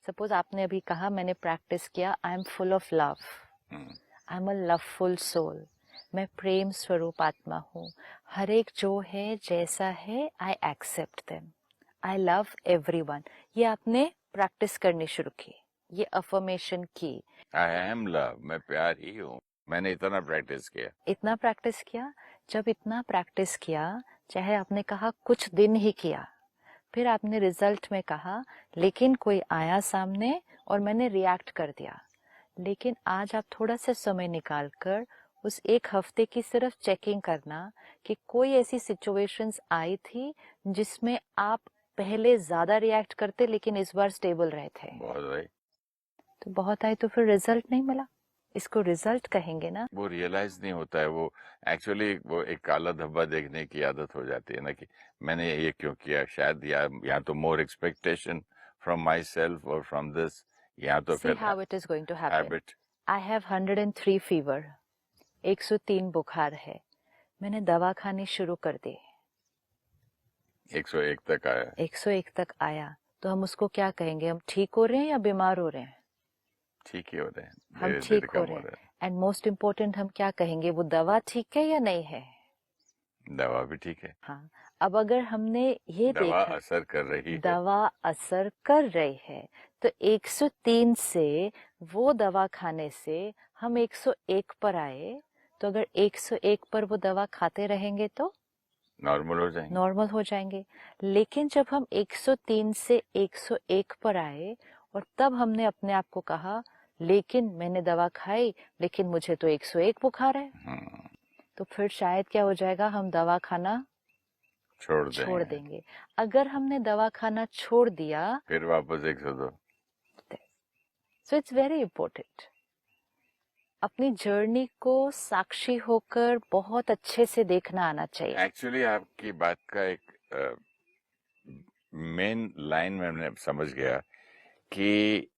Suppose आपने अभी कहा मैंने प्रैक्टिस किया, I am full of love, I am a loveful soul, मैं प्रेम स्वरूप आत्मा हूँ, हर एक जो है जैसा है I accept them, I love everyone. ये आपने प्रैक्टिस करनी शुरू की, ये अफर्मेशन की। आई एम लव, मैं प्यार ही हूँ। मैंने इतना प्रैक्टिस किया। इतना प्रैक्टिस किया। जब इतना प्रैक्टिस किया, चाहे आपने कहा कुछ दिन ही किया, फिर आपने रिजल्ट में कहा लेकिन कोई आया सामने और मैंने रिएक्ट कर दिया, लेकिन आज आप थोड़ा सा समय निकाल कर उस एक हफ्ते की सिर्फ चेकिंग करना कि कोई ऐसी सिचुएशंस आई थी जिसमें आप पहले ज्यादा रिएक्ट करते लेकिन इस बार स्टेबल रहे थे। बहुत भाई। तो बहुत आई तो फिर रिजल्ट नहीं मिला, इसको रिजल्ट कहेंगे ना। वो रियलाइज नहीं होता है, वो एक्चुअली वो एक काला धब्बा देखने की आदत हो जाती है ना कि मैंने ये क्यों किया, शायद या तो more expectation from myself और फ्रॉम दिस, या तो सी फिर how it is going to happen. Habit. I have 103 fever, 103 बुखार है, मैंने दवा खानी शुरू कर दी, 101 तक आया, 101 तक आया, तो हम उसको क्या कहेंगे? हम ठीक हो रहे हैं या बीमार हो रहे हैं? ठीक ही हो रहे हैं, हम धीरे ठीक धीरे हो कम रहे हो हैं। रहे हैं। एंड मोस्ट इम्पोर्टेंट हम क्या कहेंगे? वो दवा ठीक है या नहीं है? दवा भी ठीक है, हाँ। अब अगर हमने ये दवा देखा असर कर रही है। दवा असर कर रही है, तो 103 से वो दवा खाने से हम 101 पर आए, तो अगर 101 पर वो दवा खाते रहेंगे तो नॉर्मल हो जाएंगे। नॉर्मल हो जाएंगे। लेकिन जब हम 103 से 101 पर आए और तब हमने अपने आप को कहा लेकिन मैंने दवा खाई लेकिन मुझे तो 101 बुखार है, तो फिर शायद क्या हो जाएगा? हम दवा खाना छोड़ देंगे। अगर हमने दवा खाना छोड़ दिया फिर वापस 102। सो इट्स वेरी इम्पोर्टेंट अपनी जर्नी को साक्षी होकर बहुत अच्छे से देखना आना चाहिए। एक्चुअली आपकी बात का एक मेन लाइन मैंने समझ गया कि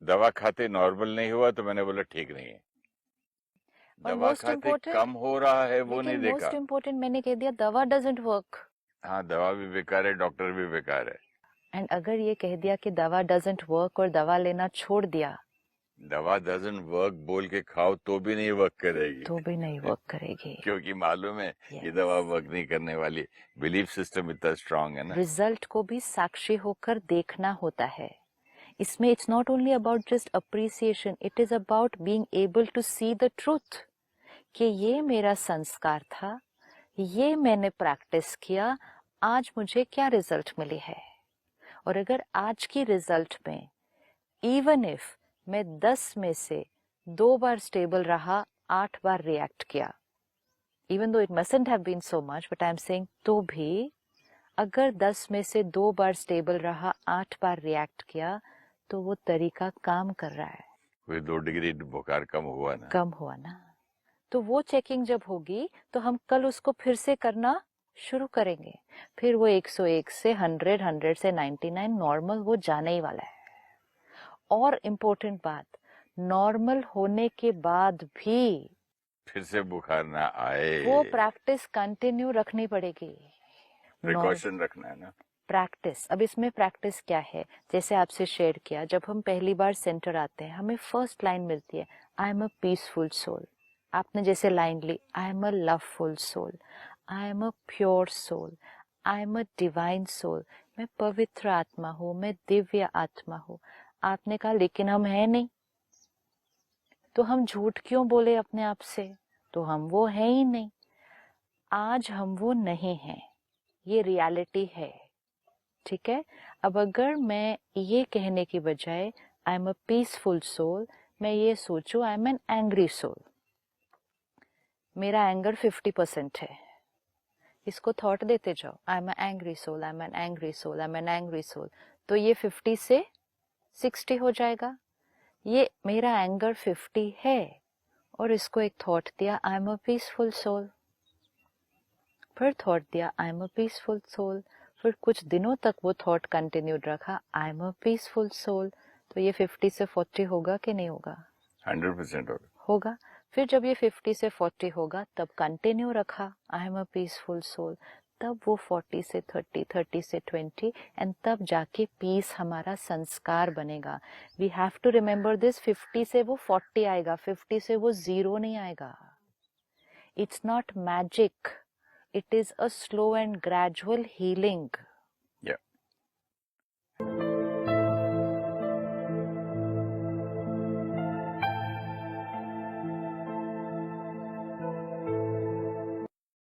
दवा खाते नॉर्मल नहीं हुआ तो मैंने बोला ठीक नहीं है, और दवा मोस्ट खाते इम्पोर्टेंट, कम हो रहा है वो नहीं लेकिन देखा। मोस्ट इम्पोर्टेंट मैंने कह दिया दवा डजंट वर्क। हाँ, दवा भी बेकार है, डॉक्टर भी बेकार है। एंड अगर ये कह दिया कि दवा डजंट वर्क और दवा लेना छोड़ दिया, दवा डजंट वर्क बोल के खाओ तो भी नहीं वर्क करेगी, तो भी नहीं वर्क करेगी। क्योंकि मालूम है Yes. ये दवा वर्क नहीं करने वाली। बिलीफ सिस्टम इतना स्ट्रांग है ना। रिजल्ट को भी साक्षी होकर देखना होता है। इसमें it's not only about just appreciation, it is about being able to see the truth कि ये मेरा संस्कार था, ये मैंने प्रैक्टिस किया, आज मुझे क्या रिजल्ट मिली है। और अगर आज की रिजल्ट में इवन इफ मैं 10 में से 2 बार स्टेबल रहा, 8 बार रिएक्ट किया, even though it mustn't have been so much, but I am saying तो भी अगर 10 में से 2 बार स्टेबल रहा, 8 बार रिएक्ट किया, तो वो तरीका काम कर रहा है। कोई 2 डिग्री बुखार कम हुआ ना। कम हुआ ना। तो वो चेकिंग जब होगी तो हम कल उसको फिर से करना शुरू करेंगे, फिर वो 101 से 100, 100 से 99 नॉर्मल वो जाने ही वाला है। और इम्पोर्टेंट बात, नॉर्मल होने के बाद भी फिर से बुखार ना आए, वो प्रैक्टिस कंटिन्यू रखनी पड़ेगी। प्रिकॉशन रखना है ना। प्रैक्टिस, अब इसमें प्रैक्टिस क्या है? जैसे आपसे शेयर किया, जब हम पहली बार सेंटर आते हैं हमें फर्स्ट लाइन मिलती है I am a peaceful soul. आपने जैसे लाइन ली I am a loveful soul, I am a pure soul, I am a divine soul, मैं पवित्र आत्मा हूँ, मैं दिव्य आत्मा हूँ। आपने कहा लेकिन हम हैं नहीं, तो हम झूठ क्यों बोले अपने आप से? तो हम वो हैं ही नहीं। आज हम वो नहीं हैं, ये रियलिटी है, ठीक है। अब अगर मैं ये कहने की बजाय I am a peaceful soul, मैं ये सोचूं I am an angry soul, मेरा एंगर 50% है, इसको थॉट देते जाओ I am an angry soul, I am an angry soul, I am an angry soul, तो ये 50 से 60 हो जाएगा। ये मेरा एंगर 50 है और इसको एक थॉट दिया I am a peaceful soul, फिर थॉट दिया I am a peaceful soul, फिर कुछ दिनों तक वो थॉट कंटिन्यूड रखा I am a peaceful soul, तो ये 50 से 40 होगा कि नहीं होगा? 100% होगा। फिर जब ये 50 से 40 होगा तब कंटिन्यू रखा I am a peaceful soul, तब वो 40 से 30, 30 से 20 एंड तब जाके पीस हमारा संस्कार बनेगा. We have to remember this. 50 से वो 40 आएगा, 50 से वो 0 नहीं आएगा. It's not magic. It is a slow and gradual healing.